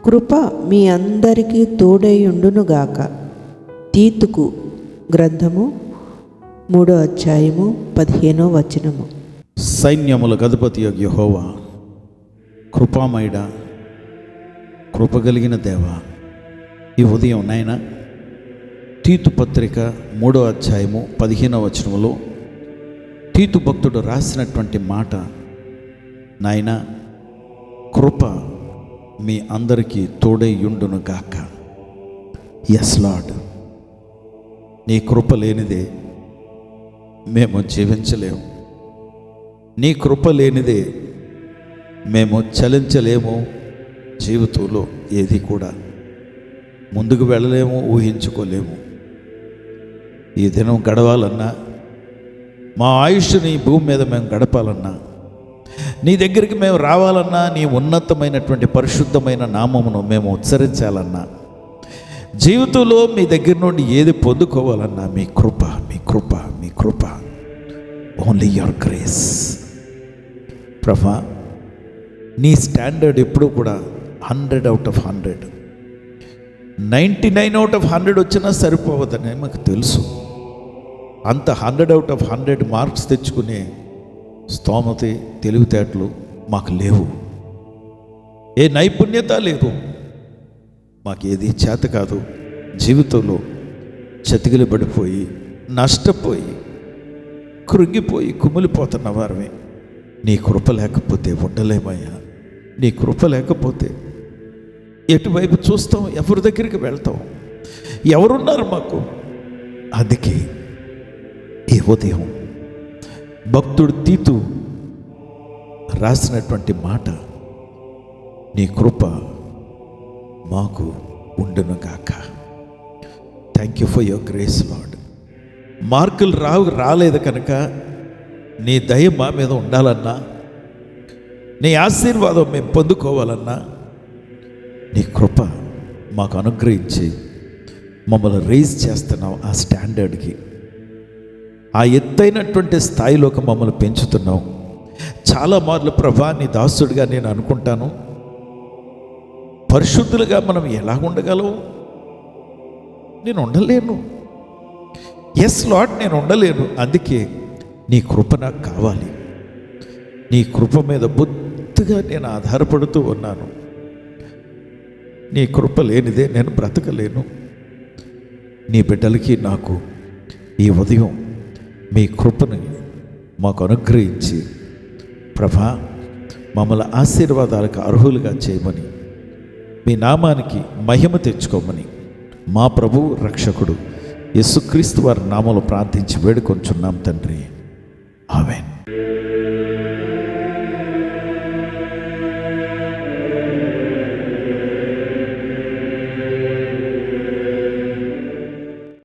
కృప మీ అందరికీ తోడైయుండునుగాక. తీతుకు గ్రంథము 3వ అధ్యాయము 15వ వచనము. సైన్యములకు అధిపతి యెహోవా, కృపామయుడా, కృపగలిగిన దేవా, ఈ ఉదయం నాయన తీతు పత్రిక 3వ అధ్యాయము 15వ వచనములో తీతు భక్తుడు రాసినటువంటి మాట, నాయన కృప మీ అందరికీ తోడైయుండును గాక. ఎస్ లార్డ్, నీ కృప లేనిదే మేము జీవించలేము, నీ కృప లేనిదే మేము చలించలేము, జీవితంలో ఏది కూడా ముందుకు వెళ్ళలేము, ఊహించుకోలేము. ఈ దినం గడవాలన్నా, మా ఆయుష్ని భూమి మీద మేము గడపాలన్నా, నీ దగ్గరికి మేము రావాలన్నా, నీ ఉన్నతమైనటువంటి పరిశుద్ధమైన నామమును మేము ఉచ్చరించాలన్నా, జీవితంలో మీ దగ్గర నుండి ఏది పొందుకోవాలన్నా, మీ కృప, మీ కృప, మీ కృప. Only your grace. ప్రభా, నీ స్టాండర్డ్ ఎప్పుడు కూడా 100 out of 100, 99 out of 100 వచ్చినా సరిపోవద్దని మాకు తెలుసు. అంత 100 out of 100 మార్క్స్ తెచ్చుకునే స్తోమత, తెలివితేటలు మాకు లేవు, ఏ నైపుణ్యత లేదు, మాకేది చేత కాదు. జీవితంలో చతికిలు పడిపోయి, నష్టపోయి, కృంగిపోయి, కుమిలిపోతున్న వారమే. నీ కృప లేకపోతే ఉండలేమయ్యా. నీ కృప లేకపోతే ఎటువైపు చూస్తాం, ఎవరి దగ్గరికి వెళ్తాం, ఎవరున్నారు మాకు? అందుకే ఈ ఉదయం భక్తుడు తీతు రాసినటువంటి మాట, నీ కృప మాకు ఉండును గాక. Thank you for your grace lord. మార్కులు రాలేదు కనుక నీ దయ మా మీద ఉండాలన్నా, నీ ఆశీర్వాదం మేము పొందుకోవాలన్నా, నీ కృప మాకు అనుగ్రహించి మమ్మల్ని రైజ్ చేస్తున్నావు. ఆ స్టాండర్డ్కి, ఆ ఎత్తైనటువంటి స్థాయిలోకి మమ్మల్ని పెంచుతున్నావు. చాలా మార్లు ప్రభా, నీ దాసుడిగా నేను అనుకుంటాను, పరిశుద్ధులుగా మనం ఎలా ఉండగలం? నేను ఉండలేను. ఎస్ లార్డ్, నేను ఉండలేను. అందుకే నీ కృప నాకు కావాలి. నీ కృప మీద బొత్తుగా నేను ఆధారపడుతూ ఉన్నాను. నీ కృప లేనిదే నేను బ్రతకలేను. నీ బిడ్డలకి నాకు ఈ ఉదయం మీ కృపని మాకు అనుగ్రహించి ప్రభా, మమ్మల్ని ఆశీర్వాదాలకు అర్హులుగా చేయమని, మీ నామానికి మహిమ తెచ్చుకోమని మా ప్రభువు రక్షకుడు యేసుక్రీస్తు వారి నామములో ప్రార్థించి వేడుకొంచున్నాం తండ్రి. ఆమేన్.